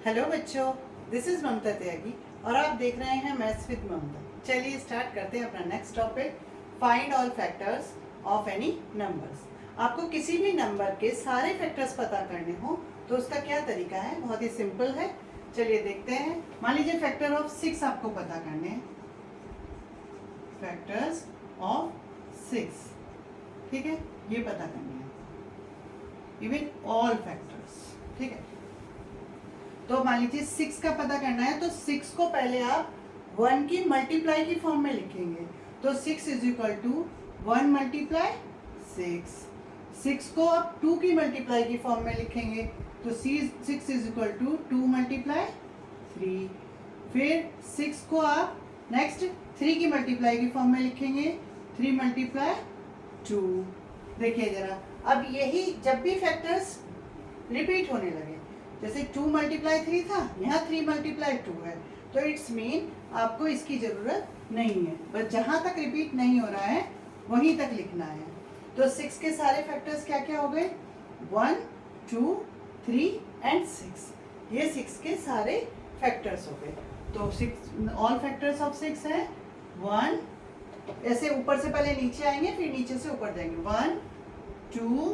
Hello बच्चों, this is ममता त्यागी और आप देख रहे हैं मैथ्स विद ममता। चलिए स्टार्ट करते हैं अपना next topic, find all factors of any numbers. आपको किसी भी नंबर के सारे फैक्टर्स पता करने हो तो उसका क्या तरीका है? बहुत ही सिंपल है। चलिए देखते हैं। मान लीजिए फैक्टर ऑफ 6 आपको पता करने हैं, फैक्टर्स ऑफ 6, ठीक है, ये पता करने हैं, इवन ऑल फैक्टर्स, ठीक है। तो मान लीजिए 6 का पता करना है तो 6 को पहले आप 1 की मल्टीप्लाई की फॉर्म में लिखेंगे। तो 6 इज इक्वल टू 1 मल्टीप्लाई 6। 6 को आप 2 की मल्टीप्लाई की फॉर्म में लिखेंगे तो 6 इज इक्वल टू 2 मल्टीप्लाई 3। फिर 6 को आप नेक्स्ट 3 की मल्टीप्लाई की फॉर्म में लिखेंगे, 3 मल्टीप्लाई 2। देखिए जरा, अब यही जब भी फैक्टर्स रिपीट होने लगे, जैसे 2 मल्टीप्लाई 3 था, यहाँ 3 मल्टीप्लाई 2 है, तो इट्स मीन आपको इसकी ज़रूरत नहीं है, बस जहाँ तक रिपीट नहीं हो रहा है वहीं तक लिखना है। तो 6 के सारे फैक्टर्स क्या क्या हो गए? 1, 2, 3 एंड 6। ये 6 के सारे फैक्टर्स हो गए। तो 6 ऑल फैक्टर्स ऑफ 6 है 1, ऐसे ऊपर से पहले नीचे आएंगे फिर नीचे से ऊपर जाएंगे, 1, 2,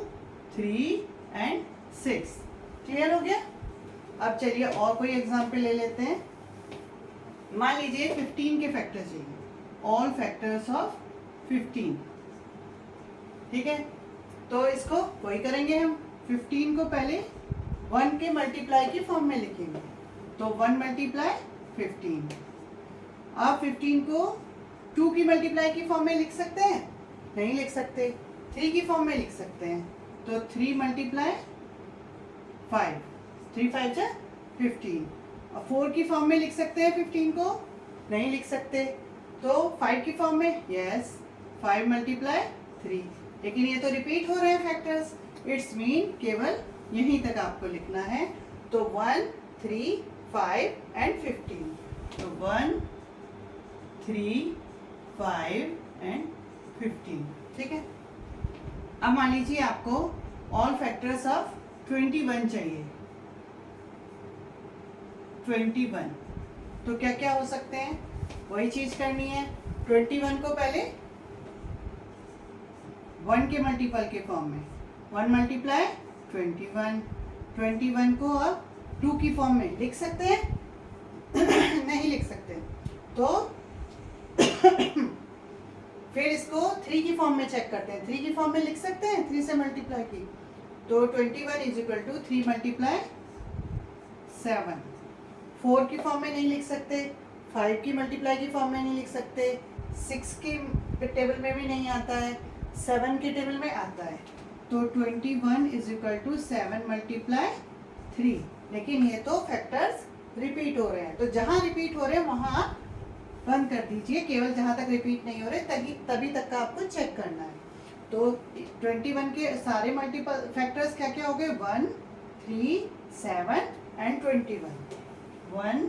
3 एंड 6। क्लियर हो गया? अब चलिए और कोई एग्जाम्पल ले लेते हैं। मान लीजिए 15 के फैक्टर चाहिए, ऑल फैक्टर्स ऑफ 15, ठीक है। तो इसको वही करेंगे हम, 15 को पहले 1 के मल्टीप्लाई की फॉर्म में लिखेंगे, तो 1 मल्टीप्लाई 15। आप 15 को 2 की मल्टीप्लाई की फॉर्म में लिख सकते हैं? नहीं लिख सकते। 3 की फॉर्म में लिख सकते हैं, तो 3 मल्टीप्लाई 5, 3 5 जा 15। और 4 की फॉर्म में लिख सकते हैं 15 को? नहीं लिख सकते। तो 5 की फॉर्म में, यस, 5 मल्टीप्लाई 3। लेकिन ये तो रिपीट हो रहे हैं फैक्टर्स, इट्स मीन केवल यहीं तक आपको लिखना है। तो 1, 3, 5 एंड 15। तो 1, 3, 5 एंड 15, ठीक है। अब मान लीजिए आपको ऑल फैक्टर्स ऑफ 21 चाहिए, 21। तो क्या क्या हो सकते हैं? वही चीज करनी है। 21 को पहले 1 के मल्टीपल के फॉर्म में, 1 मल्टीप्लाई 21। 21 को आप 2 की फॉर्म में लिख सकते हैं? नहीं लिख सकते। तो फिर इसको 3 की फॉर्म में चेक करते हैं। 3 की फॉर्म में लिख सकते हैं 3 से मल्टीप्लाई की, तो 21 इज इक्वल टू 3 मल्टीप्लाई 7। 4 की फॉर्म में नहीं लिख सकते, 5 की मल्टीप्लाई की फॉर्म में नहीं लिख सकते, 6 की टेबल में भी नहीं आता है, 7 के टेबल में आता है। तो 21 इज इक्वल टू 7 मल्टीप्लाई 3। लेकिन ये तो फैक्टर्स रिपीट हो रहे हैं, तो जहाँ रिपीट हो रहे हैं वहाँ आप बंद कर दीजिए, केवल जहाँ तक रिपीट नहीं हो रहे तभी तक का आपको चेक करना है। तो 21 के सारे मल्टीपल फैक्टर्स क्या क्या हो गए? 1, 3, 7 एंड 21। 1,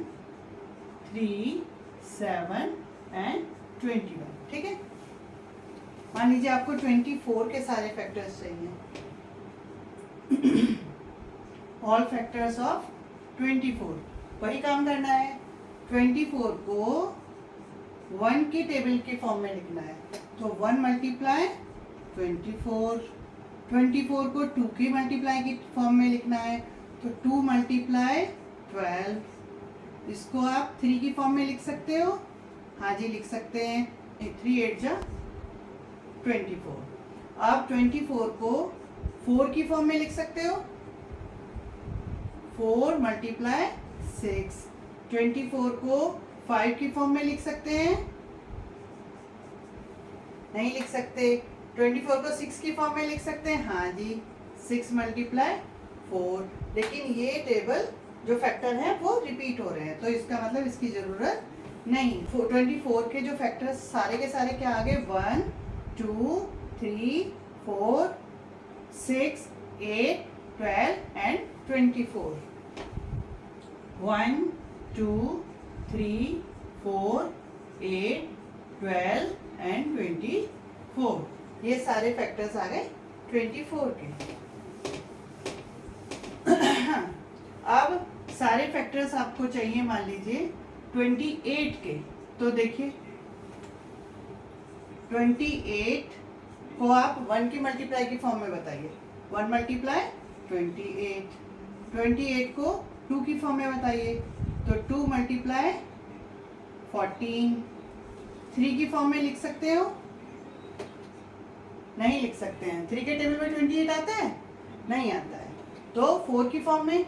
3, 7 एंड 21, ठीक है। मान लीजिए आपको 24 के सारे फैक्टर्स चाहिए, ऑल फैक्टर्स ऑफ 24। वही काम करना है, 24 को 1 की टेबल के फॉर्म में लिखना है, तो 1 मल्टीप्लाई 24। 24 को 2 की मल्टीप्लाई की फॉर्म में लिखना है, तो 2 मल्टीप्लाई 12। इसको आप 3 की फॉर्म में लिख सकते हो? हाँ जी लिख सकते हैं, 3 8 जा 24। आप 24 को 4 की फॉर्म में लिख सकते हो? 4 मल्टीप्लाई 6। 24 को 5 की फॉर्म में लिख सकते हैं? नहीं लिख सकते। 24 को 6 की फॉर्म में लिख सकते हैं? हाँ जी, 6 मल्टीप्लाई 4। लेकिन ये टेबल जो फैक्टर है वो रिपीट हो रहे हैं, तो इसका मतलब इसकी जरूरत नहीं। 24 के जो फैक्टर्स सारे के सारे क्या आ गए? 1, 2, 3, 4, 6, 8, 12 एंड 24। 1, 2, 3, 4, 8, 12 एंड 24। ये सारे फैक्टर्स आ गए 24 के। अब सारे फैक्टर्स आपको चाहिए मान लीजिए 28 के, तो देखिए 28 को आप 1 की मल्टीप्लाई की फॉर्म में बताइए, 1 मल्टीप्लाई 28, 28 को 2 की फॉर्म में बताइए, तो 2 मल्टीप्लाई 14, 3 की फॉर्म में लिख सकते हो? नहीं लिख सकते हैं, 3 के टेबल में 28 आता है? नहीं आता है। तो 4 की फॉर्म में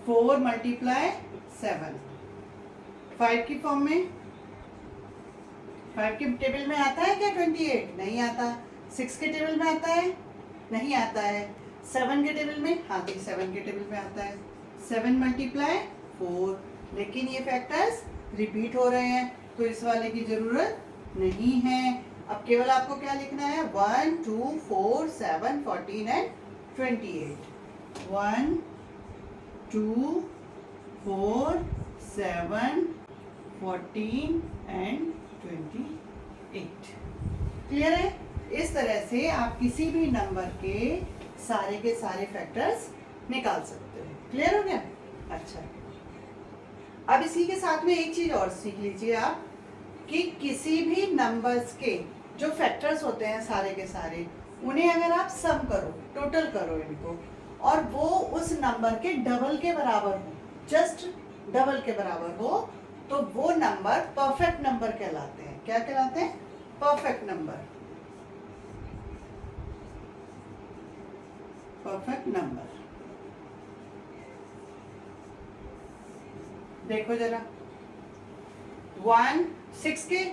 4 मल्टीप्लाई 7, 5 की फॉर्म में 5 के टेबल में आता है क्या 28? नहीं आता। 6 के टेबल में आता है? नहीं आता है। 7 के टेबल में? हाँ जी 7 के टेबल में आता है। 7 मल्टीप्लाई 4, लेकिन ये फैक्टर्स रिपीट हो रहे हैं तो इस वाले की जरूरत नहीं है। अब केवल आपको क्या लिखना है? 1, 2, 4, 7, 14 एंड 28। 1, 2, 4, 7, 14 एंड 28। क्लियर है? इस तरह से आप किसी भी नंबर के सारे फैक्टर्स निकाल सकते हो। क्लियर हो गया? अच्छा, अब इसी के साथ में एक चीज और सीख लीजिए आप कि किसी भी नंबर्स के जो फैक्टर्स होते हैं सारे के सारे, उन्हें अगर आप सम करो, टोटल करो इनको, और वो उस नंबर के डबल के बराबर हो, जस्ट डबल के बराबर हो, तो वो नंबर परफेक्ट नंबर कहलाते हैं। क्या कहलाते हैं? Perfect number. Perfect number. देखो जरा, 1, 6 के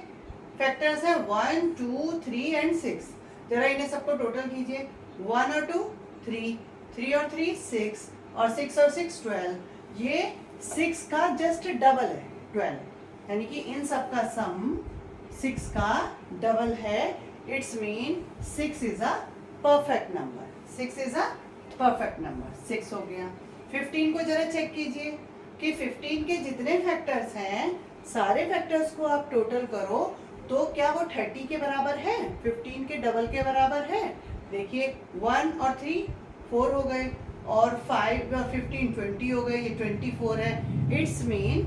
फैक्टर्स है 1, 2, 3 एंड 6। जरा इन्हें सबको टोटल कीजिए। 1 और 2 3, 3 और 3 6, और 6 और 6 12। ये 6 का जस्ट डबल है 12, यानी कि इन सब का सम 6 का डबल है। It's mean 6 is a perfect number. 6 is a perfect number. 6 हो गया। 15 को जरा चेक कीजिए कि 15 के जितने फैक्टर्स हैं सारे फैक्टर्स को आप टोटल करो तो क्या वो 30 के बराबर है? 15 के डबल के बराबर है? देखिए 1 और 3 4 हो गए, और 5 और 15 20 हो गए, ये 24 है। इट्स मीन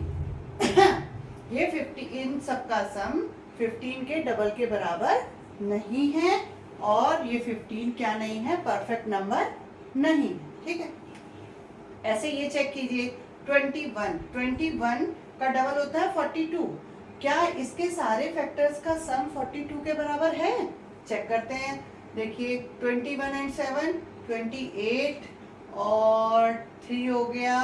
ये 50 इन सब का सम 15 के डबल के बराबर नहीं है, और ये 15 क्या नहीं है? परफेक्ट नंबर नहीं है। ठीक है, ऐसे ये चेक कीजिए 21 का डबल होता है 42। क्या इसके सारे फैक्टर्स का सम 42 के बराबर है? चेक करते हैं। देखिए 21 एंड 7 28, और 3 हो गया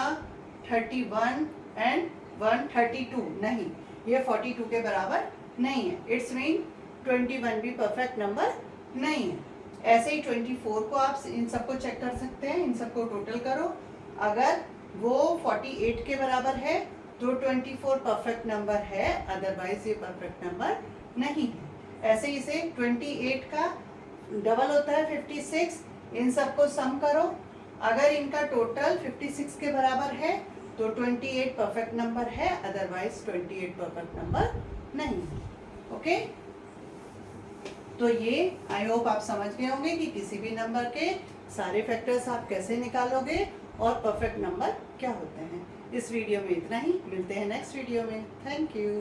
31 एंड 1 32। नहीं, ये 42 के बराबर नहीं है। इट्स मीन 21 भी परफेक्ट नंबर नहीं है। ऐसे ही 24 को आप इन सबको चेक कर सकते हैं, इन सबको टोटल करो। अगर वो 48 के बराबर है तो 24 परफेक्ट नंबर है, अदरवाइज ये परफेक्ट नंबर नहीं है। ऐसे ही इसे 28 का डबल होता है 56, इन सबको सम करो। अगर इनका टोटल 56 के बराबर है तो 28 परफेक्ट नंबर है, अदरवाइज 28 परफेक्ट नंबर नहीं है। ओके, तो ये आई होप आप समझ गए होंगे कि किसी भी नंबर के सारे फैक्टर्स आप कैसे निकालोगे और परफेक्ट नंबर क्या होते हैं। इस वीडियो में इतना ही, मिलते हैं नेक्स्ट वीडियो में। Thank you.